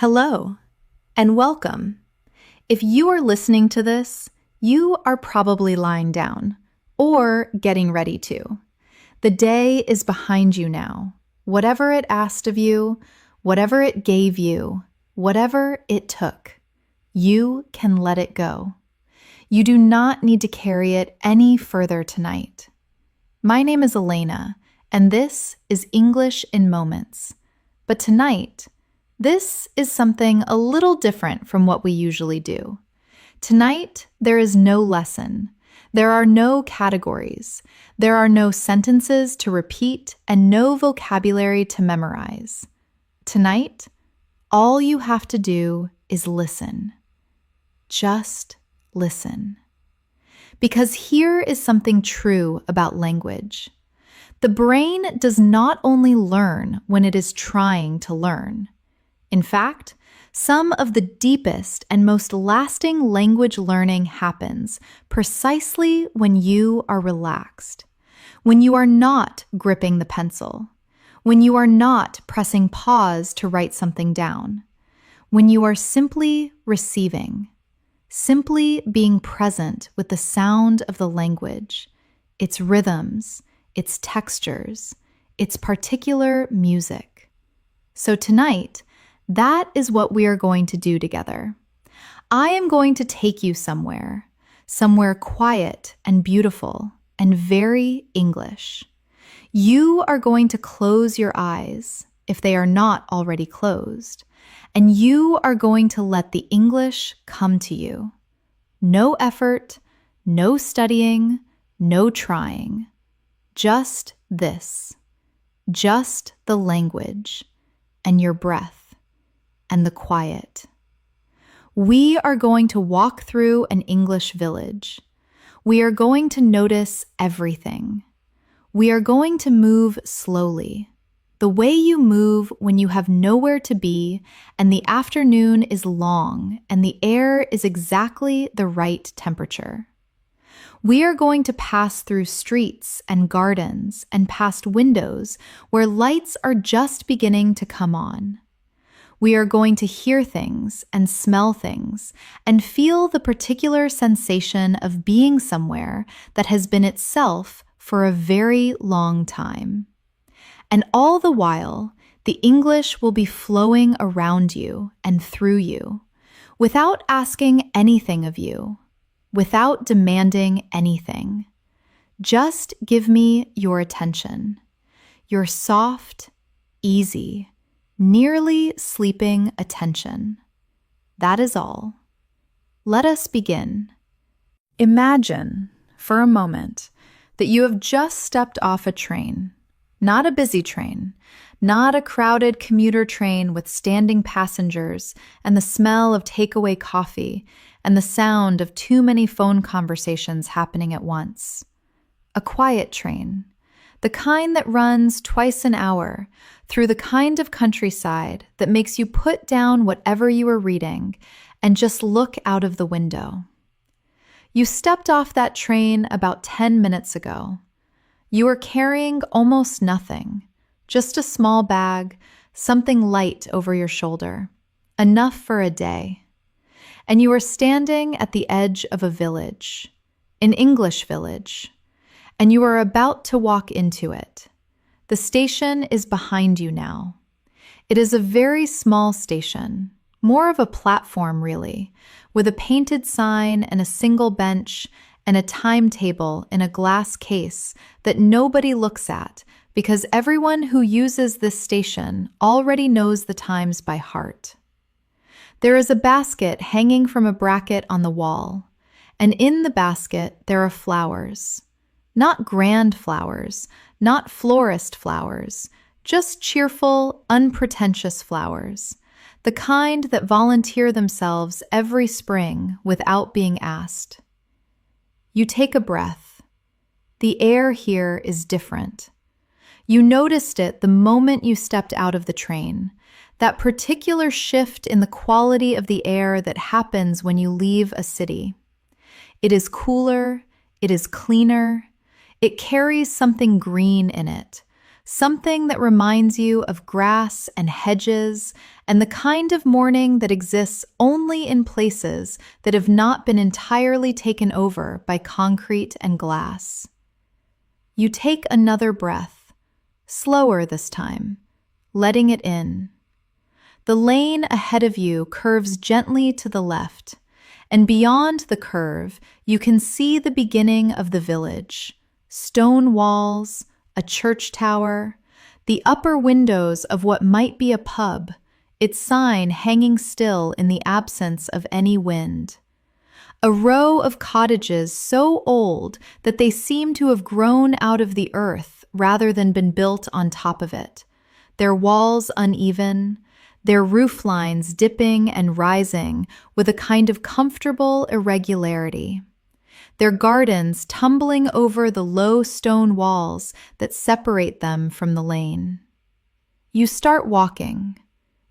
Hello, and welcome. If you are listening to this, you are probably lying down or getting ready to. The day is behind you now. Whatever it asked of you, whatever it gave you, whatever it took, you can let it go. You do not need to carry it any further tonight. My name is Elena, and this is English in Moments. But tonight, this is something a little different from what we usually do. Tonight, there is no lesson. There are no categories. There are no sentences to repeat and no vocabulary to memorize. Tonight, all you have to do is listen. Just listen. Because here is something true about language. The brain does not only learn when it is trying to learn. In fact, some of the deepest and most lasting language learning happens precisely when you are relaxed, when you are not gripping the pencil, when you are not pressing pause to write something down, when you are simply receiving, simply being present with the sound of the language, its rhythms, its textures, its particular music. So tonight, that is what we are going to do together. I am going to take you somewhere quiet and beautiful and very English. You are going to close your eyes, if they are not already closed, and you are going to let the English come to you. No effort, no studying, no trying. Just this. Just the language and your breath. And the quiet. We are going to walk through an English village. We are going to notice everything. We are going to move slowly, the way you move when you have nowhere to be and the afternoon is long and the air is exactly the right temperature. We are going to pass through streets and gardens and past windows where lights are just beginning to come on. We are going to hear things and smell things and feel the particular sensation of being somewhere that has been itself for a very long time. And all the while, the English will be flowing around you and through you, without asking anything of you, without demanding anything. Just give me your attention, your soft, easy, nearly sleeping attention. That is all. Let us begin. Imagine, for a moment, that you have just stepped off a train. Not a busy train, not a crowded commuter train with standing passengers and the smell of takeaway coffee and the sound of too many phone conversations happening at once. A quiet train. The kind that runs twice an hour through the kind of countryside that makes you put down whatever you are reading and just look out of the window. You stepped off that train about 10 minutes ago. You are carrying almost nothing, just a small bag, something light over your shoulder, enough for a day. And you are standing at the edge of a village, an English village, and you are about to walk into it. The station is behind you now. It is a very small station, more of a platform really, with a painted sign and a single bench and a timetable in a glass case that nobody looks at because everyone who uses this station already knows the times by heart. There is a basket hanging from a bracket on the wall, and in the basket there are flowers. Not grand flowers, not florist flowers, just cheerful, unpretentious flowers, the kind that volunteer themselves every spring without being asked. You take a breath. The air here is different. You noticed it the moment you stepped out of the train, that particular shift in the quality of the air that happens when you leave a city. It is cooler, it is cleaner, it carries something green in it, something that reminds you of grass and hedges and the kind of morning that exists only in places that have not been entirely taken over by concrete and glass. You take another breath, slower this time, letting it in. The lane ahead of you curves gently to the left, and beyond the curve, you can see the beginning of the village. Stone walls, a church tower, the upper windows of what might be a pub, its sign hanging still in the absence of any wind. A row of cottages so old that they seem to have grown out of the earth rather than been built on top of it, their walls uneven, their roof lines dipping and rising with a kind of comfortable irregularity, their gardens tumbling over the low stone walls that separate them from the lane. You start walking.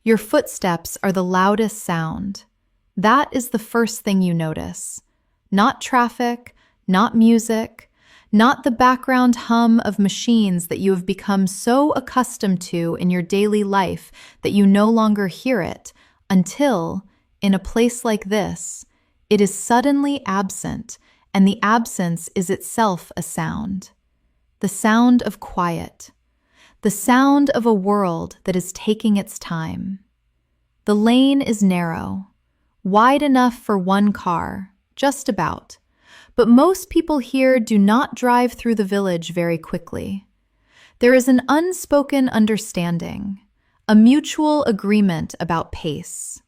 Your footsteps are the loudest sound. That is the first thing you notice. Not traffic, not music, not the background hum of machines that you have become so accustomed to in your daily life that you no longer hear it until, in a place like this, it is suddenly absent, and the absence is itself a sound. The sound of quiet. The sound of a world that is taking its time. The lane is narrow, wide enough for one car, just about. But most people here do not drive through the village very quickly. There is an unspoken understanding, a mutual agreement about pace.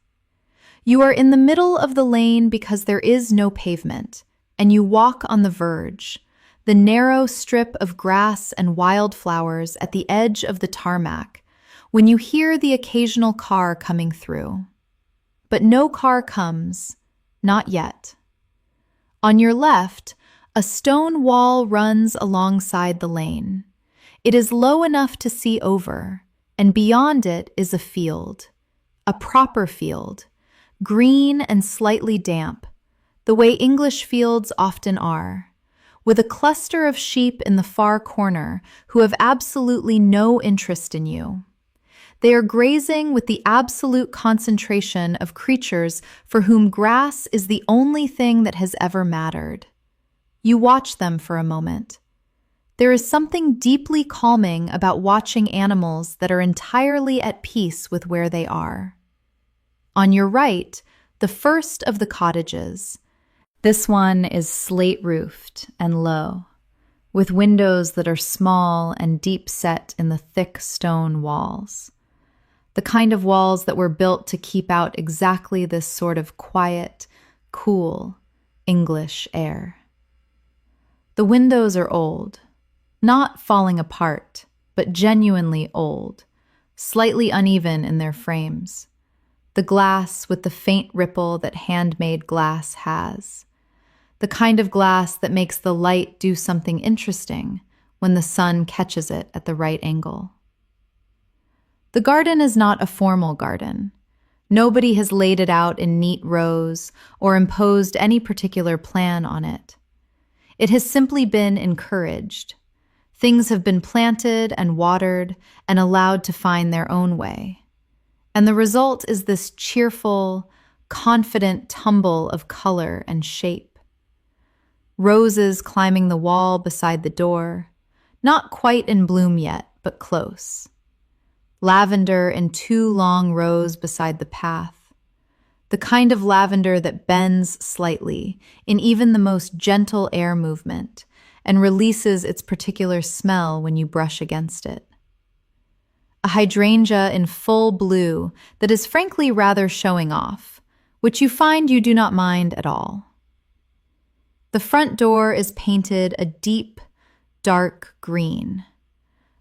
You are in the middle of the lane because there is no pavement, and you walk on the verge, the narrow strip of grass and wildflowers at the edge of the tarmac, when you hear the occasional car coming through. But no car comes, not yet. On your left, a stone wall runs alongside the lane. It is low enough to see over, and beyond it is a field, a proper field, green and slightly damp, the way English fields often are, with a cluster of sheep in the far corner who have absolutely no interest in you. They are grazing with the absolute concentration of creatures for whom grass is the only thing that has ever mattered. You watch them for a moment. There is something deeply calming about watching animals that are entirely at peace with where they are. On your right, the first of the cottages. This one is slate-roofed and low, with windows that are small and deep-set in the thick stone walls. The kind of walls that were built to keep out exactly this sort of quiet, cool, English air. The windows are old, not falling apart, but genuinely old, slightly uneven in their frames. The glass with the faint ripple that handmade glass has. The kind of glass that makes the light do something interesting when the sun catches it at the right angle. The garden is not a formal garden. Nobody has laid it out in neat rows or imposed any particular plan on it. It has simply been encouraged. Things have been planted and watered and allowed to find their own way. And the result is this cheerful, confident tumble of color and shape. Roses climbing the wall beside the door, not quite in bloom yet, but close. Lavender in 2 long rows beside the path. The kind of lavender that bends slightly in even the most gentle air movement and releases its particular smell when you brush against it. A hydrangea in full blue that is frankly rather showing off, which you find you do not mind at all. The front door is painted a deep, dark green.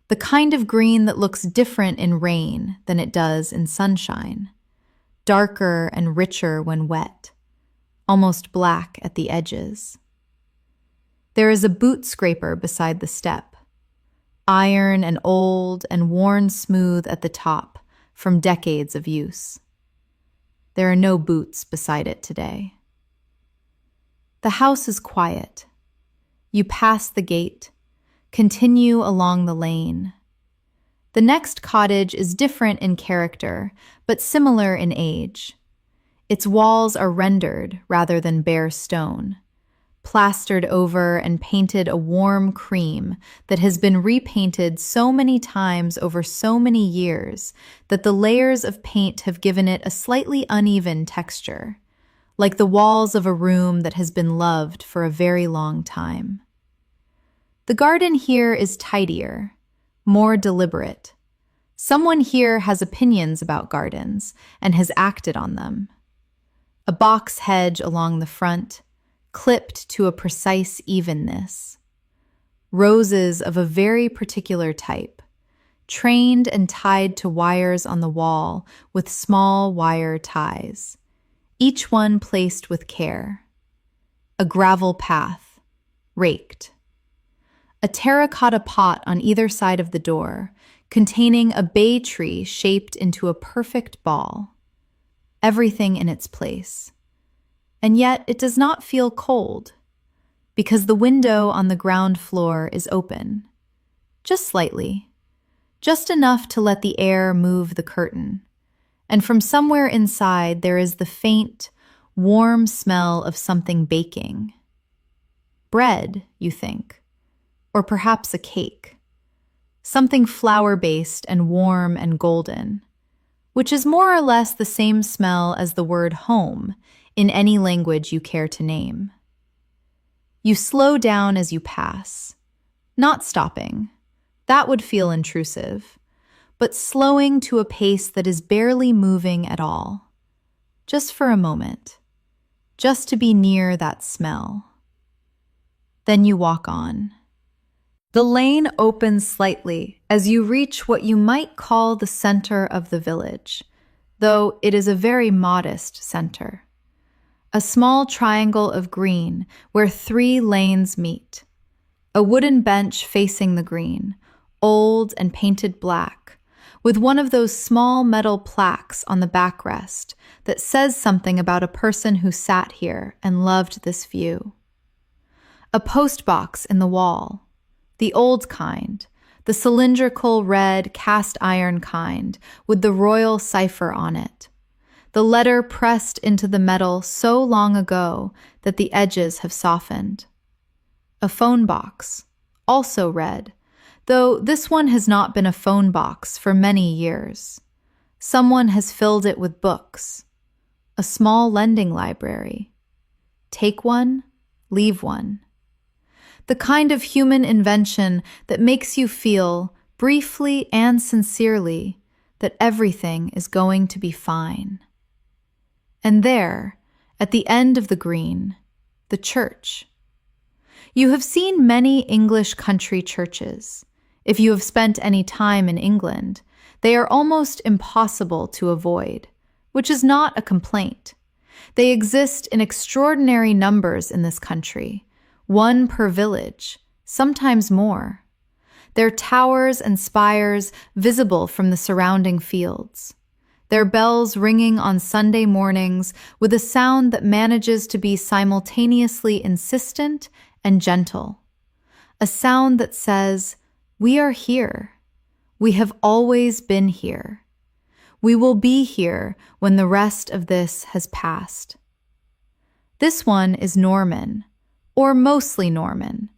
The kind of green that looks different in rain than it does in sunshine, darker and richer when wet, almost black at the edges. There is a boot scraper beside the step, iron and old and worn smooth at the top from decades of use. There are no boots beside it today. The house is quiet. You pass the gate, continue along the lane. The next cottage is different in character, but similar in age. Its walls are rendered rather than bare stone, plastered over and painted a warm cream that has been repainted so many times over so many years that the layers of paint have given it a slightly uneven texture, like the walls of a room that has been loved for a very long time. The garden here is tidier, more deliberate. Someone here has opinions about gardens and has acted on them. A box hedge along the front, clipped to a precise evenness. Roses of a very particular type, trained and tied to wires on the wall with small wire ties, each one placed with care. A gravel path, raked. A terracotta pot on either side of the door, containing a bay tree shaped into a perfect ball. Everything in its place. And yet it does not feel cold, because the window on the ground floor is open, just slightly, just enough to let the air move the curtain, and from somewhere inside there is the faint, warm smell of something baking. Bread, you think, or perhaps a cake, something flour-based and warm and golden, which is more or less the same smell as the word home in any language you care to name. You slow down as you pass, not stopping. That would feel intrusive, but slowing to a pace that is barely moving at all, just for a moment, just to be near that smell. Then you walk on. The lane opens slightly as you reach what you might call the center of the village, though it is a very modest center. A small triangle of green where 3 lanes meet. A wooden bench facing the green, old and painted black, with one of those small metal plaques on the backrest that says something about a person who sat here and loved this view. A post box in the wall, the old kind, the cylindrical red cast iron kind with the royal cipher on it. The letter pressed into the metal so long ago that the edges have softened. A phone box, also red, though this one has not been a phone box for many years. Someone has filled it with books. A small lending library. Take one, leave one. The kind of human invention that makes you feel, briefly and sincerely, that everything is going to be fine. And there, at the end of the green, the church. You have seen many English country churches. If you have spent any time in England, they are almost impossible to avoid, which is not a complaint. They exist in extraordinary numbers in this country, 1 per village, sometimes more. Their towers and spires visible from the surrounding fields. Their bells ringing on Sunday mornings with a sound that manages to be simultaneously insistent and gentle. A sound that says, "We are here. We have always been here. We will be here when the rest of this has passed." This one is Norman, or mostly Norman.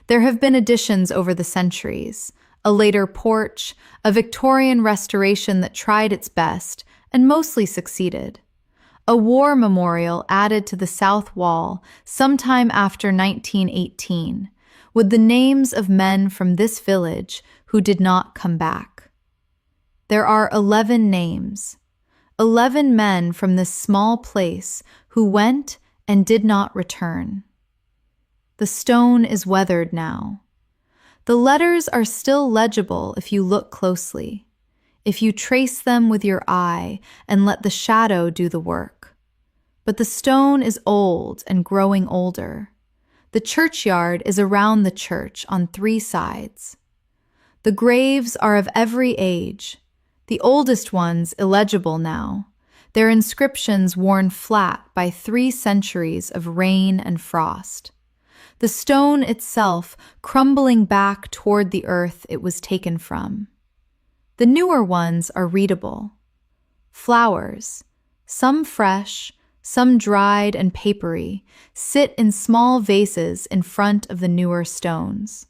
There have been additions over the centuries, a later porch, a Victorian restoration that tried its best and mostly succeeded, a war memorial added to the south wall sometime after 1918, with the names of men from this village who did not come back. There are 11 names, 11 men from this small place who went and did not return. The stone is weathered now. The letters are still legible if you look closely, if you trace them with your eye and let the shadow do the work. But the stone is old and growing older. The churchyard is around the church on 3 sides. The graves are of every age, the oldest ones illegible now, their inscriptions worn flat by 3 centuries of rain and frost. The stone itself crumbling back toward the earth it was taken from. The newer ones are readable. Flowers, some fresh, some dried and papery, sit in small vases in front of the newer stones.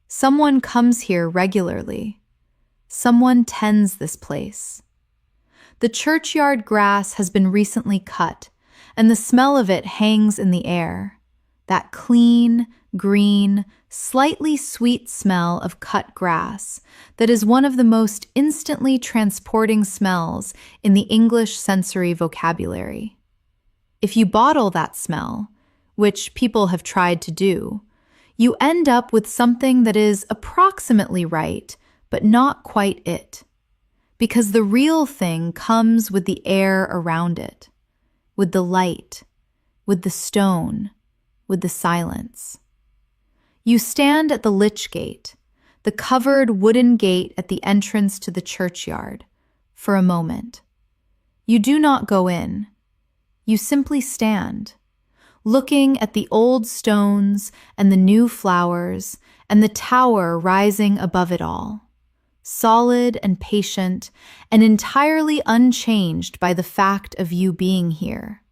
Someone comes here regularly. Someone tends this place. The churchyard grass has been recently cut, and the smell of it hangs in the air. That clean, green, slightly sweet smell of cut grass that is one of the most instantly transporting smells in the English sensory vocabulary. If you bottle that smell, which people have tried to do, you end up with something that is approximately right, but not quite it. Because the real thing comes with the air around it, with the light, with the stone, with the silence. You stand at the lich gate, the covered wooden gate at the entrance to the churchyard, for a moment. You do not go in. You simply stand, looking at the old stones and the new flowers and the tower rising above it all, solid and patient and entirely unchanged by the fact of you being here,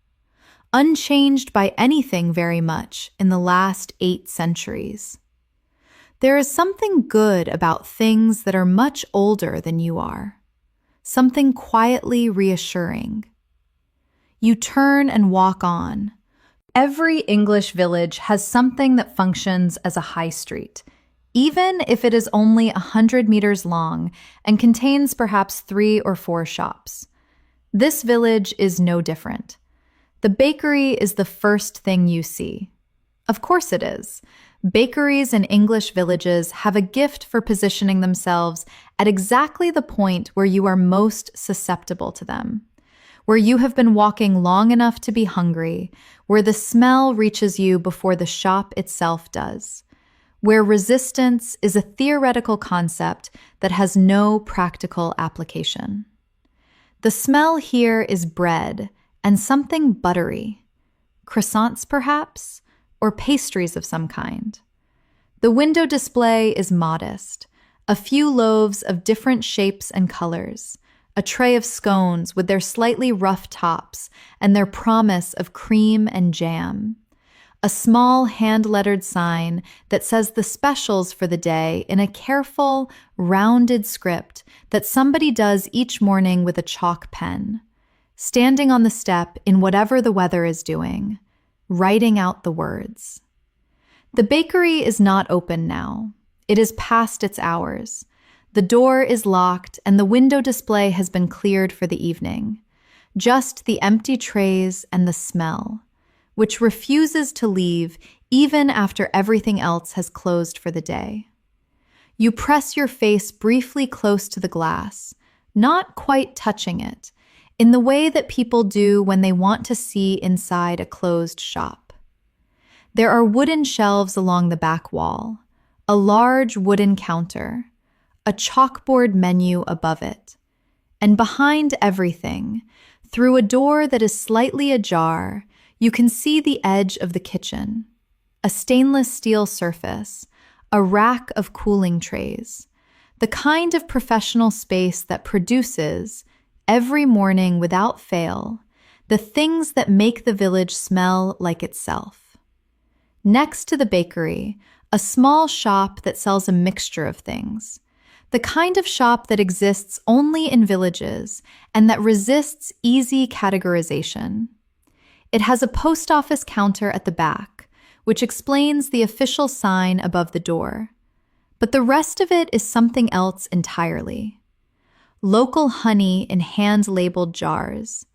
unchanged by anything very much in the last 8 centuries. There is something good about things that are much older than you are, something quietly reassuring. You turn and walk on. Every English village has something that functions as a high street, even if it is only 100 meters long and contains perhaps 3 or 4 shops. This village is no different. The bakery is the first thing you see. Of course it is. Bakeries in English villages have a gift for positioning themselves at exactly the point where you are most susceptible to them, where you have been walking long enough to be hungry, where the smell reaches you before the shop itself does, where resistance is a theoretical concept that has no practical application. The smell here is bread and something buttery, croissants perhaps, or pastries of some kind. The window display is modest, a few loaves of different shapes and colors, a tray of scones with their slightly rough tops and their promise of cream and jam, a small hand-lettered sign that says the specials for the day in a careful, rounded script that somebody does each morning with a chalk pen, standing on the step in whatever the weather is doing, writing out the words. The bakery is not open now. It is past its hours. The door is locked and the window display has been cleared for the evening. Just the empty trays and the smell, which refuses to leave even after everything else has closed for the day. You press your face briefly close to the glass, not quite touching it, in the way that people do when they want to see inside a closed shop. There are wooden shelves along the back wall, a large wooden counter, a chalkboard menu above it, and behind everything, through a door that is slightly ajar, you can see the edge of the kitchen, a stainless steel surface, a rack of cooling trays, the kind of professional space that produces, every morning without fail, the things that make the village smell like itself. Next to the bakery, a small shop that sells a mixture of things, the kind of shop that exists only in villages and that resists easy categorization. It has a post office counter at the back, which explains the official sign above the door. But the rest of it is something else entirely. Local honey in hand-labeled jars,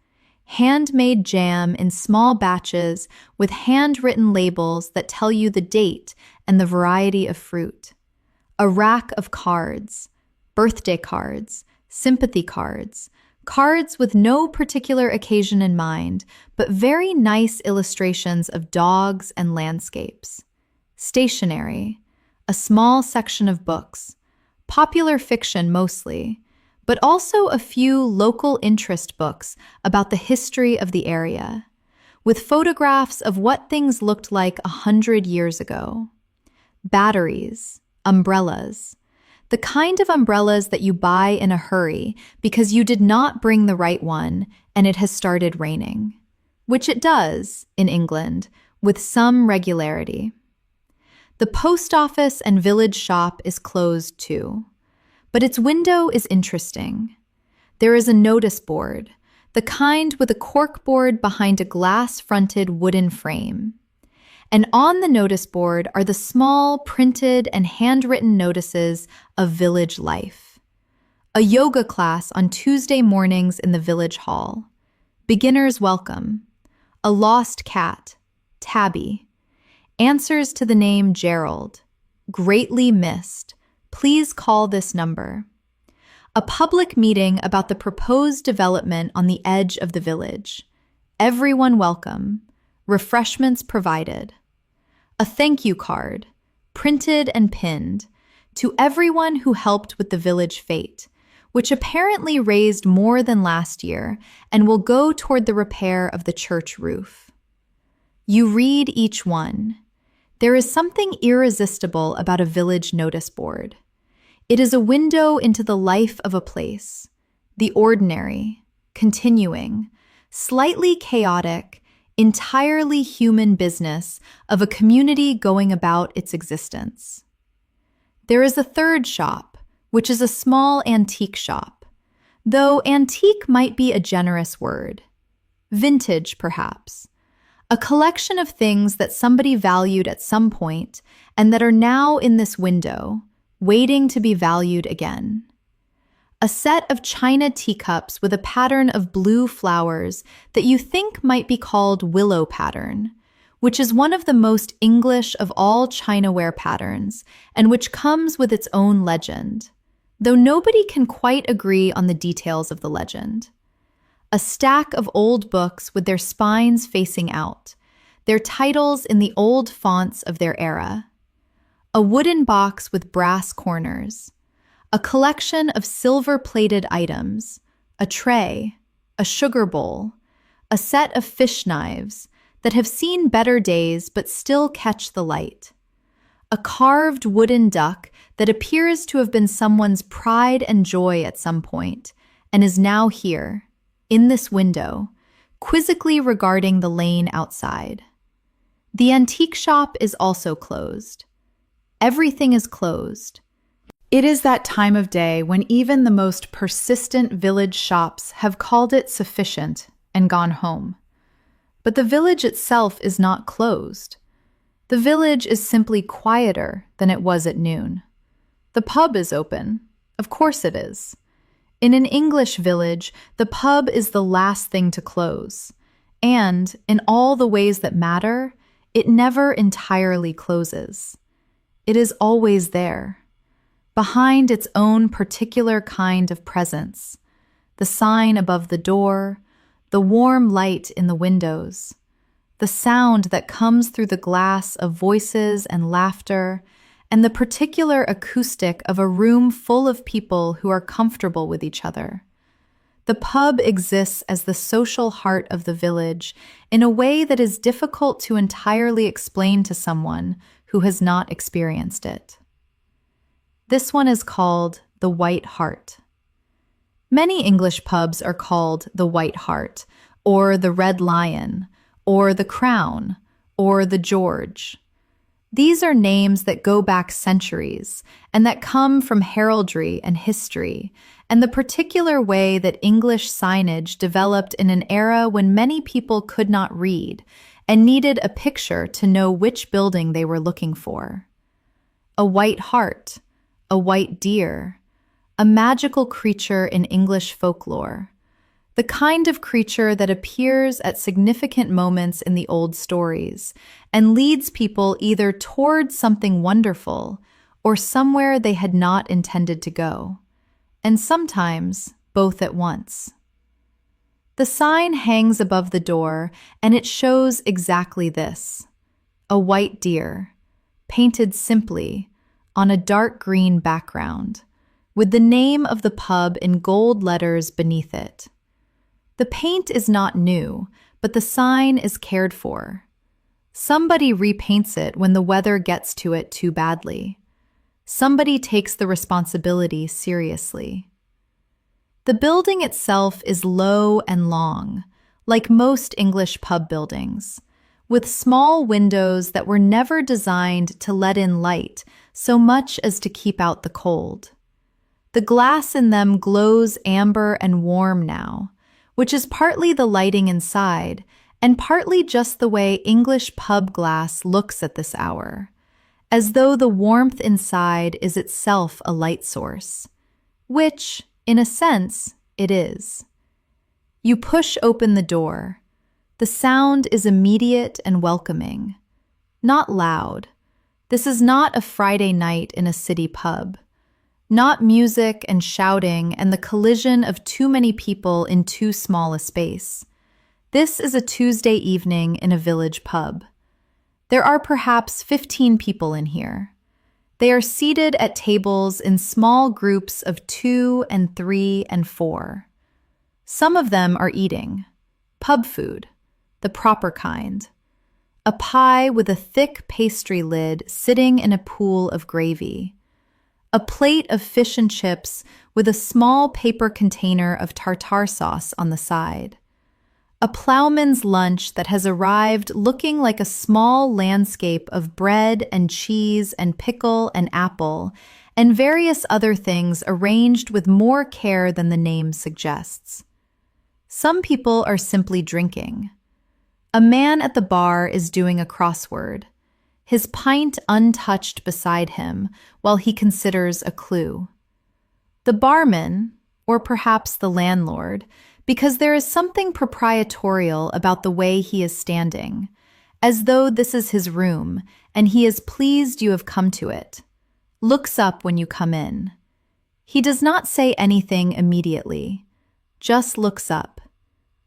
handmade jam in small batches with handwritten labels that tell you the date and the variety of fruit, a rack of cards, birthday cards, sympathy cards, cards with no particular occasion in mind, but very nice illustrations of dogs and landscapes, stationery, a small section of books, popular fiction mostly, but also a few local interest books about the history of the area, with photographs of what things looked like 100 years ago. Batteries, umbrellas, The kind of umbrellas that you buy in a hurry because you did not bring the right one and it has started raining, which it does in England with some regularity. The post office and village shop is closed too, but its window is interesting. There is a notice board, the kind with a corkboard behind a glass-fronted wooden frame. And on the notice board are the small printed and handwritten notices of village life. A yoga class on Tuesday mornings in the village hall. Beginner's welcome. A lost cat, Tabby. Answers to the name Gerald. Greatly missed. Please call this number. A public meeting about the proposed development on the edge of the village. Everyone welcome. Refreshments provided. A thank you card, printed and pinned, to everyone who helped with the village fete, which apparently raised more than last year and will go toward the repair of the church roof. You read each one. There is something irresistible about a village notice board. It is a window into the life of a place, the ordinary, continuing, slightly chaotic, entirely human business of a community going about its existence. There is a third shop, which is a small antique shop, though antique might be a generous word. Vintage, perhaps. A collection of things that somebody valued at some point and that are now in this window, waiting to be valued again. A set of china teacups with a pattern of blue flowers that you think might be called willow pattern, which is one of the most English of all chinaware patterns and which comes with its own legend, though nobody can quite agree on the details of the legend. A stack of old books with their spines facing out, their titles in the old fonts of their era. A wooden box with brass corners. A collection of silver-plated items, a tray, a sugar bowl, a set of fish knives that have seen better days but still catch the light, a carved wooden duck that appears to have been someone's pride and joy at some point and is now here, in this window, quizzically regarding the lane outside. The antique shop is also closed. Everything is closed. It is that time of day when even the most persistent village shops have called it sufficient and gone home. But the village itself is not closed. The village is simply quieter than it was at noon. The pub is open. Of course it is. In an English village, the pub is the last thing to close. And, in all the ways that matter, it never entirely closes. It is always there. Behind its own particular kind of presence, the sign above the door, the warm light in the windows, the sound that comes through the glass of voices and laughter, and the particular acoustic of a room full of people who are comfortable with each other. The pub exists as the social heart of the village in a way that is difficult to entirely explain to someone who has not experienced it. This one is called the White Hart. Many English pubs are called the White Hart, or the Red Lion, or the Crown, or the George. These are names that go back centuries and that come from heraldry and history and the particular way that English signage developed in an era when many people could not read and needed a picture to know which building they were looking for. A white hart, a white deer, a magical creature in English folklore, the kind of creature that appears at significant moments in the old stories and leads people either toward something wonderful or somewhere they had not intended to go, and sometimes both at once. The sign hangs above the door, and it shows exactly this: a white deer, painted simply, on a dark green background, with the name of the pub in gold letters beneath it. The paint is not new, but the sign is cared for. Somebody repaints it when the weather gets to it too badly. Somebody takes the responsibility seriously. The building itself is low and long, like most English pub buildings, with small windows that were never designed to let in light so much as to keep out the cold. The glass in them glows amber and warm now, which is partly the lighting inside and partly just the way English pub glass looks at this hour, as though the warmth inside is itself a light source, which, in a sense, it is. You push open the door. The sound is immediate and welcoming. Not loud. This is not a Friday night in a city pub. Not music and shouting and the collision of too many people in too small a space. This is a Tuesday evening in a village pub. There are perhaps 15 people in here. They are seated at tables in small groups of 2 and 3 and 4. Some of them are eating. Pub food, the proper kind. A pie with a thick pastry lid sitting in a pool of gravy. A plate of fish and chips with a small paper container of tartare sauce on the side. A ploughman's lunch that has arrived looking like a small landscape of bread and cheese and pickle and apple and various other things arranged with more care than the name suggests. Some people are simply drinking. A man at the bar is doing a crossword, his pint untouched beside him while he considers a clue. The barman, or perhaps the landlord, because there is something proprietorial about the way he is standing, as though this is his room and he is pleased you have come to it, looks up when you come in. He does not say anything immediately, just looks up,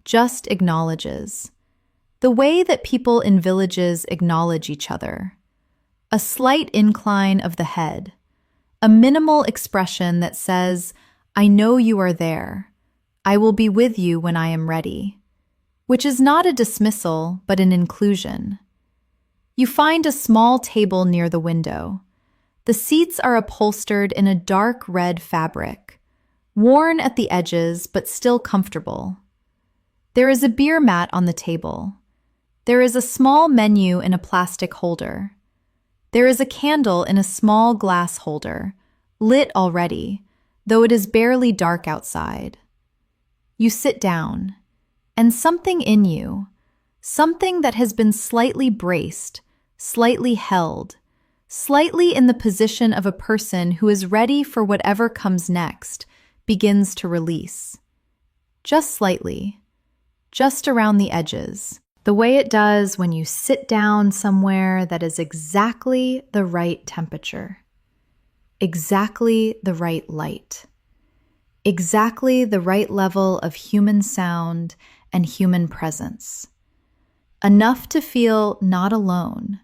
just acknowledges. The way that people in villages acknowledge each other. A slight incline of the head. A minimal expression that says, "I know you are there. I will be with you when I am ready." Which is not a dismissal, but an inclusion. You find a small table near the window. The seats are upholstered in a dark red fabric, worn at the edges but still comfortable. There is a beer mat on the table. There is a small menu in a plastic holder. There is a candle in a small glass holder, lit already, though it is barely dark outside. You sit down, and something in you, something that has been slightly braced, slightly held, slightly in the position of a person who is ready for whatever comes next, begins to release. Just slightly, just around the edges. The way it does when you sit down somewhere that is exactly the right temperature, exactly the right light, exactly the right level of human sound and human presence. Enough to feel not alone,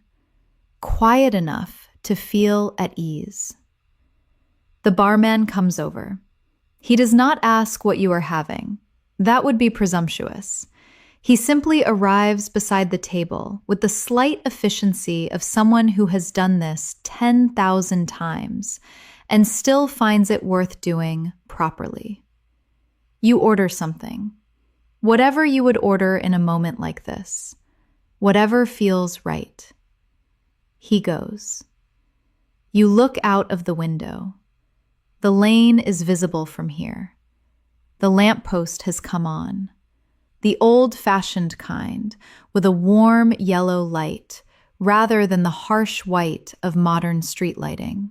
quiet enough to feel at ease. The barman comes over. He does not ask what you are having. That would be presumptuous. He simply arrives beside the table with the slight efficiency of someone who has done this 10,000 times and still finds it worth doing properly. You order something. Whatever you would order in a moment like this. Whatever feels right. He goes. You look out of the window. The lane is visible from here. The lamppost has come on. The old-fashioned kind, with a warm yellow light, rather than the harsh white of modern street lighting.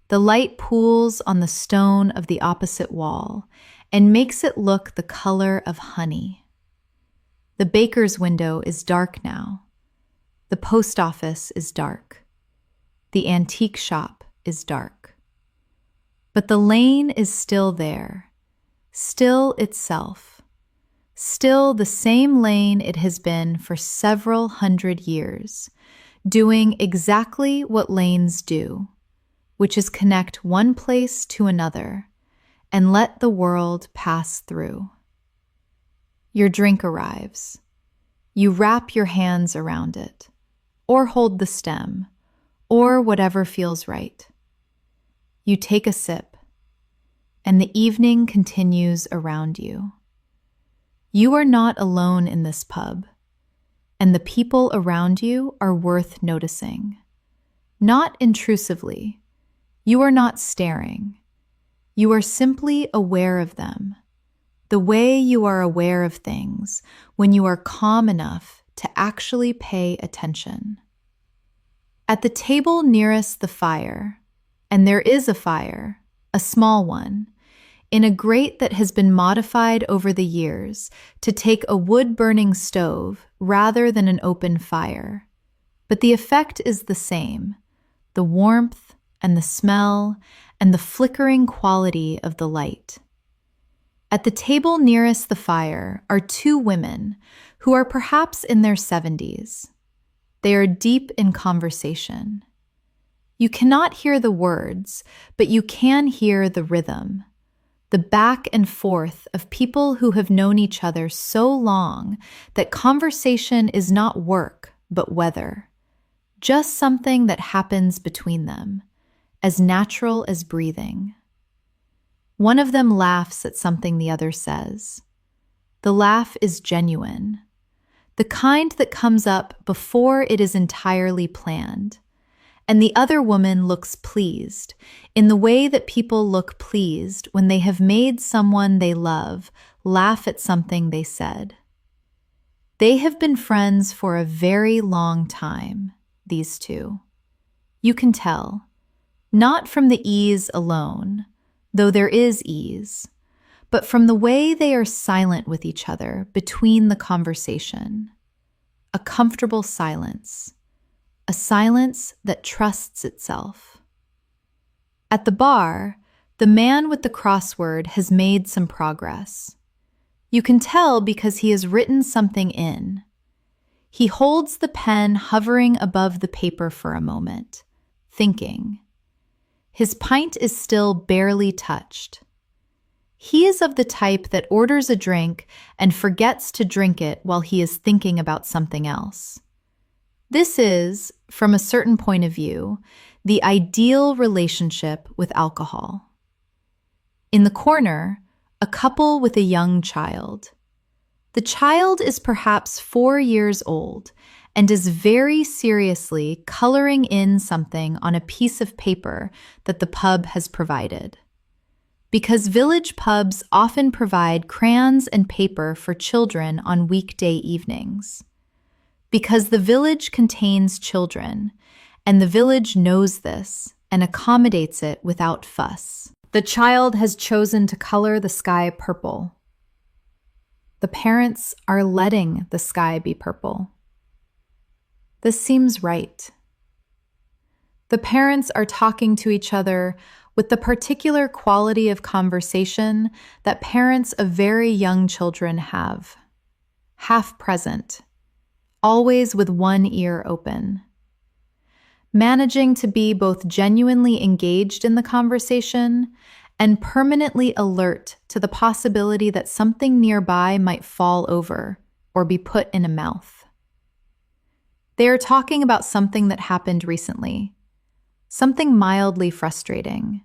The light pools on the stone of the opposite wall and makes it look the color of honey. The baker's window is dark now. The post office is dark. The antique shop is dark. But the lane is still there, still itself. Still the same lane it has been for several hundred years, doing exactly what lanes do, which is connect one place to another and let the world pass through. Your drink arrives. You wrap your hands around it, or hold the stem, or whatever feels right. You take a sip, and the evening continues around you. You are not alone in this pub, and the people around you are worth noticing. Not intrusively. You are not staring. You are simply aware of them, the way you are aware of things when you are calm enough to actually pay attention. At the table nearest the fire, and there is a fire, a small one, in a grate that has been modified over the years to take a wood-burning stove rather than an open fire. But the effect is the same, the warmth and the smell and the flickering quality of the light. At the table nearest the fire are two women who are perhaps in their 70s. They are deep in conversation. You cannot hear the words, but you can hear the rhythm, the back and forth of people who have known each other so long that conversation is not work, but weather, just something that happens between them, as natural as breathing. One of them laughs at something the other says. The laugh is genuine, the kind that comes up before it is entirely planned. And the other woman looks pleased, in the way that people look pleased when they have made someone they love laugh at something they said. They have been friends for a very long time, these two. You can tell, not from the ease alone, though there is ease, but from the way they are silent with each other between the conversation. A comfortable silence. A silence that trusts itself. At the bar, the man with the crossword has made some progress. You can tell because he has written something in. He holds the pen hovering above the paper for a moment, thinking. His pint is still barely touched. He is of the type that orders a drink and forgets to drink it while he is thinking about something else. This is, from a certain point of view, the ideal relationship with alcohol. In the corner, a couple with a young child. The child is perhaps 4 years old and is very seriously coloring in something on a piece of paper that the pub has provided. Because village pubs often provide crayons and paper for children on weekday evenings. Because the village contains children, and the village knows this and accommodates it without fuss. The child has chosen to color the sky purple. The parents are letting the sky be purple. This seems right. The parents are talking to each other with the particular quality of conversation that parents of very young children have, half present, always with one ear open. Managing to be both genuinely engaged in the conversation and permanently alert to the possibility that something nearby might fall over or be put in a mouth. They are talking about something that happened recently, something mildly frustrating.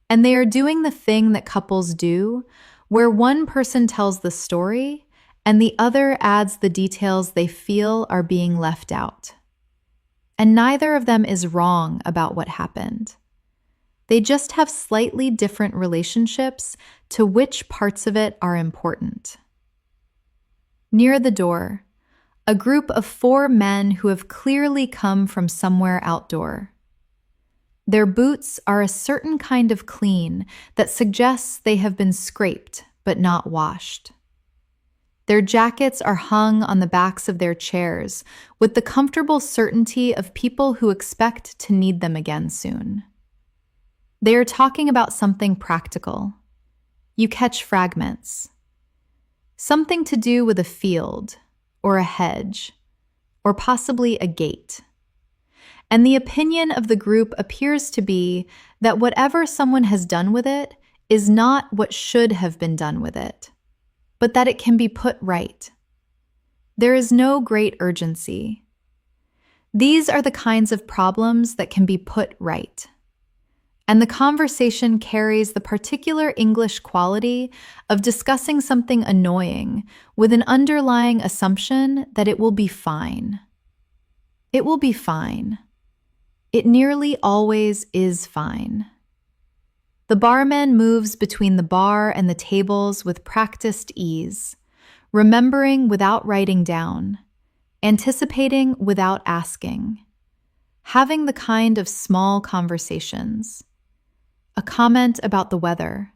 And they are doing the thing that couples do, where one person tells the story and the other adds the details they feel are being left out. And neither of them is wrong about what happened. They just have slightly different relationships to which parts of it are important. Near the door, a group of 4 men who have clearly come from somewhere outdoor. Their boots are a certain kind of clean that suggests they have been scraped but not washed. Their jackets are hung on the backs of their chairs with the comfortable certainty of people who expect to need them again soon. They are talking about something practical. You catch fragments. Something to do with a field, or a hedge, or possibly a gate. And the opinion of the group appears to be that whatever someone has done with it is not what should have been done with it, but that it can be put right. There is no great urgency. These are the kinds of problems that can be put right. and the conversation carries the particular English quality of discussing something annoying with an underlying assumption that it will be fine. It will be fine. It nearly always is fine. The barman moves between the bar and the tables with practiced ease, remembering without writing down, anticipating without asking, having the kind of small conversations. A comment about the weather,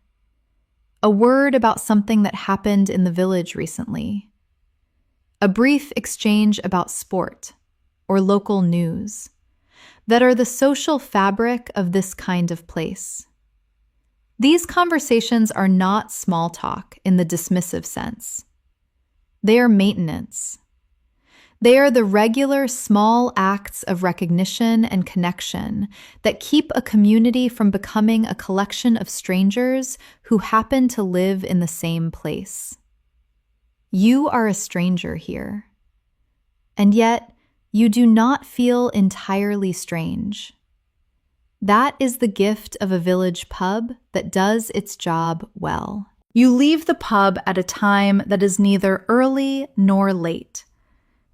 a word about something that happened in the village recently, a brief exchange about sport or local news that are the social fabric of this kind of place. These conversations are not small talk in the dismissive sense. They are maintenance. They are the regular small acts of recognition and connection that keep a community from becoming a collection of strangers who happen to live in the same place. You are a stranger here, and yet you do not feel entirely strange. That is the gift of a village pub that does its job well. You leave the pub at a time that is neither early nor late.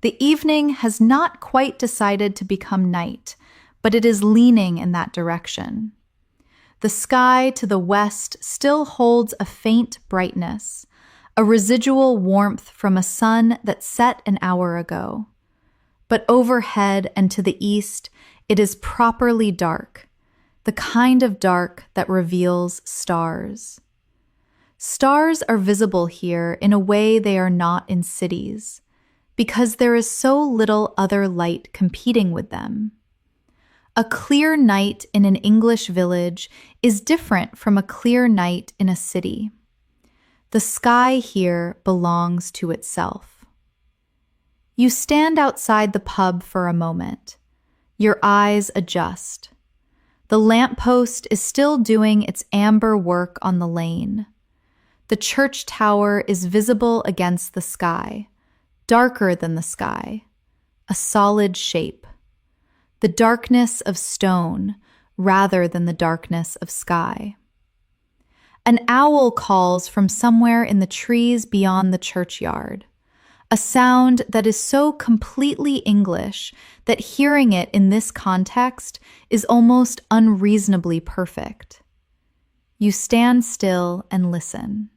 The evening has not quite decided to become night, but it is leaning in that direction. The sky to the west still holds a faint brightness, a residual warmth from a sun that set an hour ago. But overhead and to the east, it is properly dark, the kind of dark that reveals stars. Stars are visible here in a way they are not in cities, because there is so little other light competing with them. A clear night in an English village is different from a clear night in a city. The sky here belongs to itself. You stand outside the pub for a moment. Your eyes adjust. The lamppost is still doing its amber work on the lane. The church tower is visible against the sky, darker than the sky, a solid shape. The darkness of stone rather than the darkness of sky. An owl calls from somewhere in the trees beyond the churchyard, a sound that is so completely English that hearing it in this context is almost unreasonably perfect. You stand still and listen.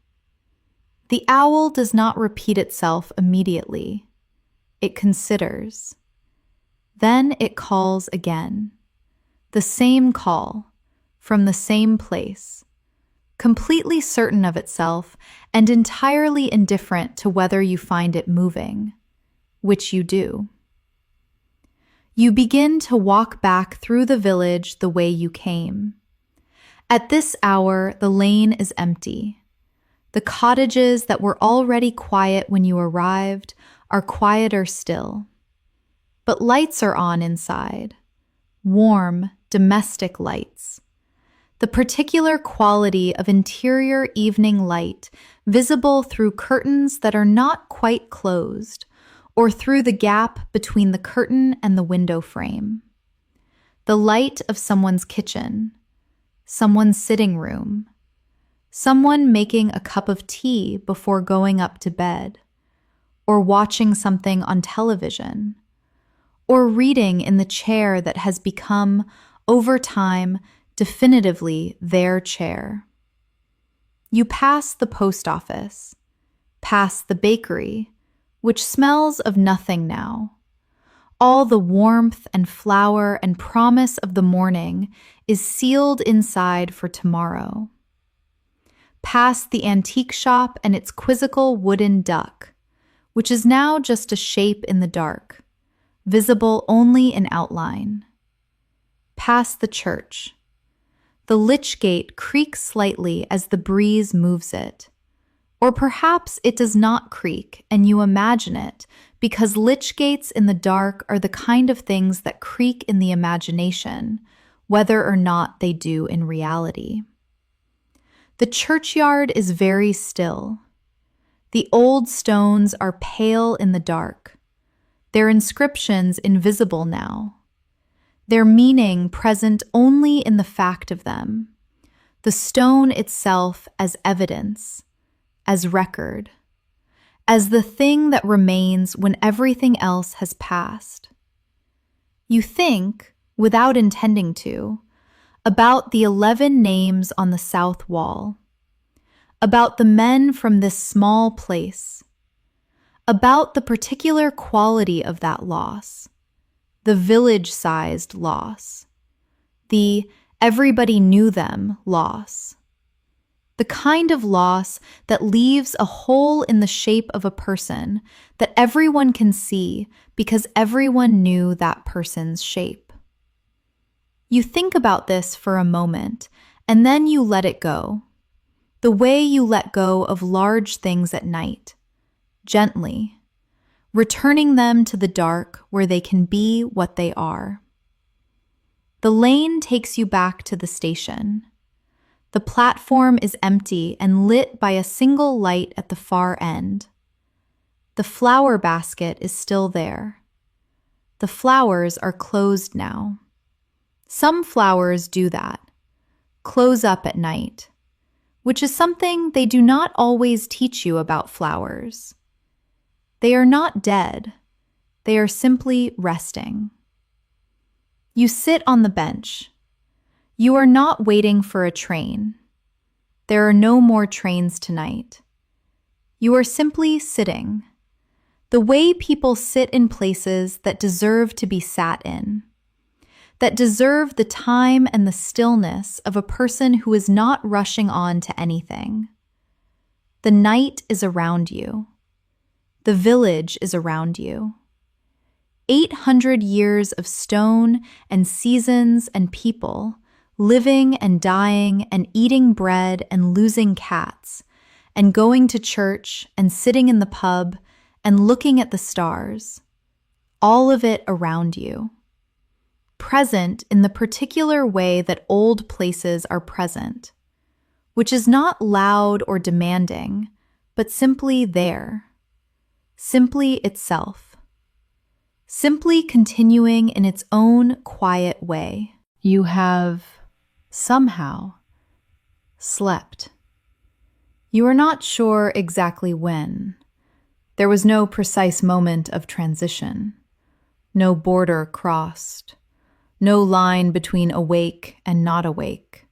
The owl does not repeat itself immediately. It considers. Then it calls again. The same call, from the same place, completely certain of itself and entirely indifferent to whether you find it moving, which you do. You begin to walk back through the village the way you came. At this hour, the lane is empty. The cottages that were already quiet when you arrived are quieter still. But lights are on inside, warm, domestic lights. The particular quality of interior evening light visible through curtains that are not quite closed, or through the gap between the curtain and the window frame. The light of someone's kitchen, someone's sitting room, someone making a cup of tea before going up to bed, or watching something on television, or reading in the chair that has become, over time, definitively their chair. You pass the post office, pass the bakery, which smells of nothing now. All the warmth and flower and promise of the morning is sealed inside for tomorrow. Past the antique shop and its quizzical wooden duck, which is now just a shape in the dark, visible only in outline. Past the church. The lich gate creaks slightly as the breeze moves it. Or perhaps it does not creak and you imagine it because lich gates in the dark are the kind of things that creak in the imagination, whether or not they do in reality. The churchyard is very still. The old stones are pale in the dark, their inscriptions invisible now. their meaning present only in the fact of them, the stone itself as evidence, as record, as the thing that remains when everything else has passed. You think, without intending to, about the 11 names on the south wall, about the men from this small place, about the particular quality of that loss, the village-sized loss, the everybody knew them loss, the kind of loss that leaves a hole in the shape of a person that everyone can see because everyone knew that person's shape. You think about this for a moment, and then you let it go. The way you let go of large things at night, gently, returning them to the dark where they can be what they are. The lane takes you back to the station. The platform is empty and lit by a single light at the far end. The flower basket is still there. The flowers are closed now. Some flowers do that, close up at night, which is something they do not always teach you about flowers. They are not dead. They are simply resting. You sit on the bench. You are not waiting for a train. There are no more trains tonight. You are simply sitting, the way people sit in places that deserve to be sat in, that deserve the time and the stillness of a person who is not rushing on to anything. The night is around you. The village is around you. 800 years of stone and seasons and people, living and dying and eating bread and losing cats, and going to church and sitting in the pub and looking at the stars. All of it around you. Present in the particular way that old places are present, which is not loud or demanding, but simply there, simply itself, simply continuing in its own quiet way. You have somehow slept. You are not sure exactly when. There was no precise moment of transition, no border crossed, no line between awake and not awake.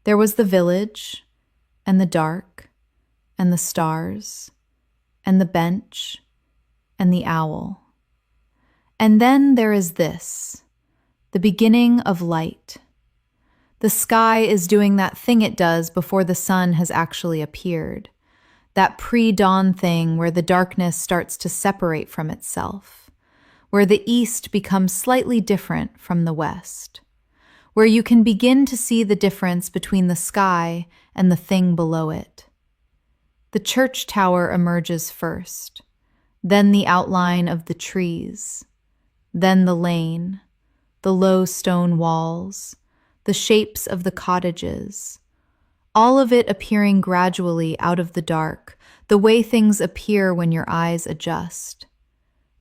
There was the village, and the dark, and the stars, and the bench, and the owl. And then there is this, the beginning of light. The sky is doing that thing it does before the sun has actually appeared, that pre-dawn thing where the darkness starts to separate from itself, where the east becomes slightly different from the west, where you can begin to see the difference between the sky and the thing below it. The church tower emerges first, then the outline of the trees, then the lane, the low stone walls, the shapes of the cottages, all of it appearing gradually out of the dark, the way things appear when your eyes adjust.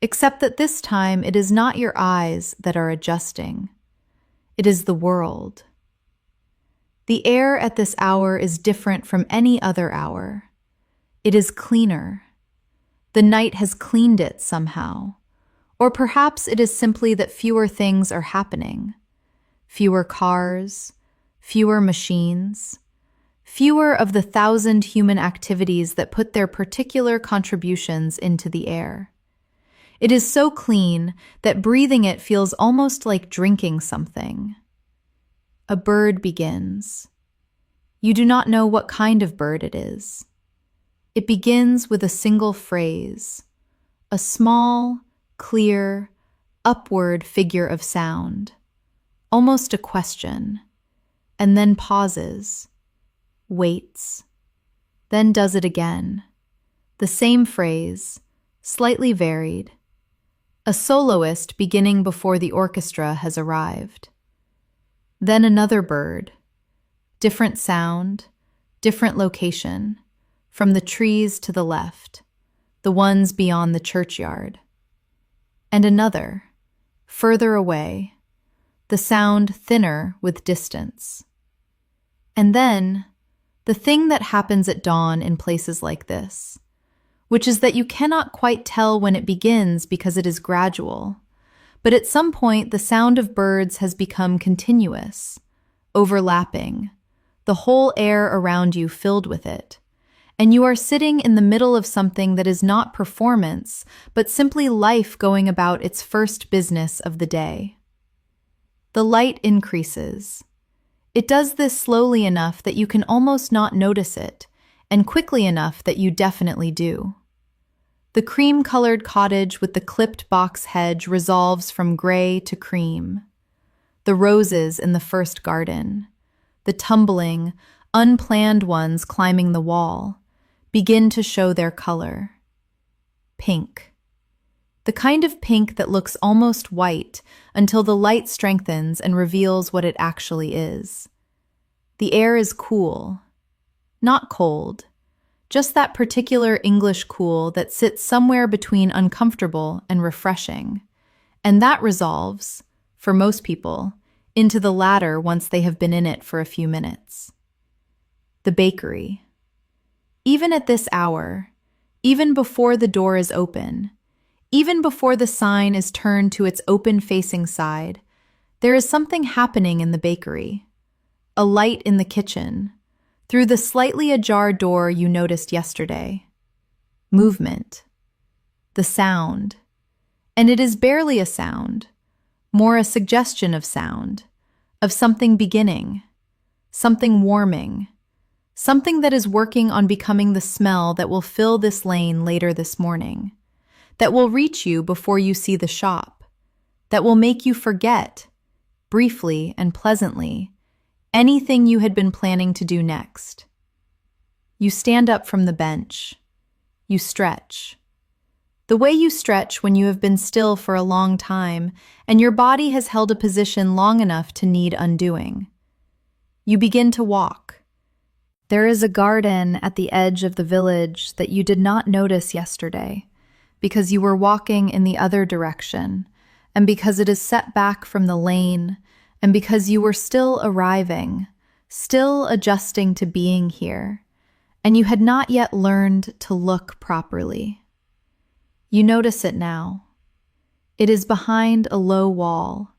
Except that this time it is not your eyes that are adjusting. It is the world. The air at this hour is different from any other hour. It is cleaner. The night has cleaned it somehow. Or perhaps it is simply that fewer things are happening. Fewer cars, fewer machines, fewer of the 1,000 human activities that put their particular contributions into the air. It is so clean that breathing it feels almost like drinking something. A bird begins. You do not know what kind of bird it is. It begins with a single phrase, a small, clear, upward figure of sound, almost a question, and then pauses, waits, then does it again. The same phrase, slightly varied. A soloist beginning before the orchestra has arrived. Then another bird, different sound, different location, from the trees to the left, the ones beyond the churchyard. And another, further away, the sound thinner with distance. And then, the thing that happens at dawn in places like this, which is that you cannot quite tell when it begins because it is gradual, but at some point the sound of birds has become continuous, overlapping, the whole air around you filled with it, and you are sitting in the middle of something that is not performance, but simply life going about its first business of the day. The light increases. It does this slowly enough that you can almost not notice it, and quickly enough that you definitely do. The cream-colored cottage with the clipped box hedge resolves from gray to cream. The roses in the first garden, the tumbling, unplanned ones climbing the wall, begin to show their color. Pink. The kind of pink that looks almost white until the light strengthens and reveals what it actually is. The air is cool, not cold, just that particular English cool that sits somewhere between uncomfortable and refreshing, and that resolves, for most people, into the latter once they have been in it for a few minutes. The bakery. Even at this hour, even before the door is open, even before the sign is turned to its open-facing side, there is something happening in the bakery. A light in the kitchen, through the slightly ajar door you noticed yesterday. Movement. The sound. And it is barely a sound, more a suggestion of sound, of something beginning, something warming, something that is working on becoming the smell that will fill this lane later this morning, that will reach you before you see the shop, that will make you forget, briefly and pleasantly, anything you had been planning to do next. You stand up from the bench. You stretch. The way you stretch when you have been still for a long time and your body has held a position long enough to need undoing. You begin to walk. There is a garden at the edge of the village that you did not notice yesterday because you were walking in the other direction and because it is set back from the lane and because you were still arriving, still adjusting to being here, and you had not yet learned to look properly. You notice it now. It is behind a low wall,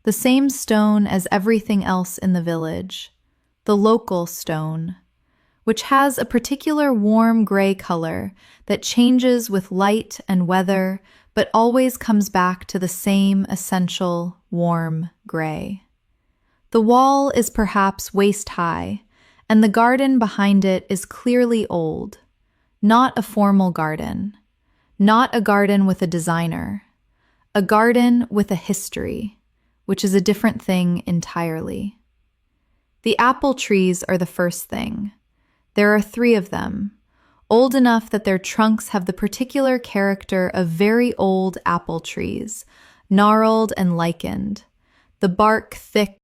the same stone as everything else in the village, the local stone, which has a particular warm gray color that changes with light and weather, but always comes back to the same essential warm gray. The wall is perhaps waist-high, and the garden behind it is clearly old, not a formal garden, not a garden with a designer, a garden with a history, which is a different thing entirely. The apple trees are the first thing. There are 3 of them, old enough that their trunks have the particular character of very old apple trees, gnarled and lichened, the bark thick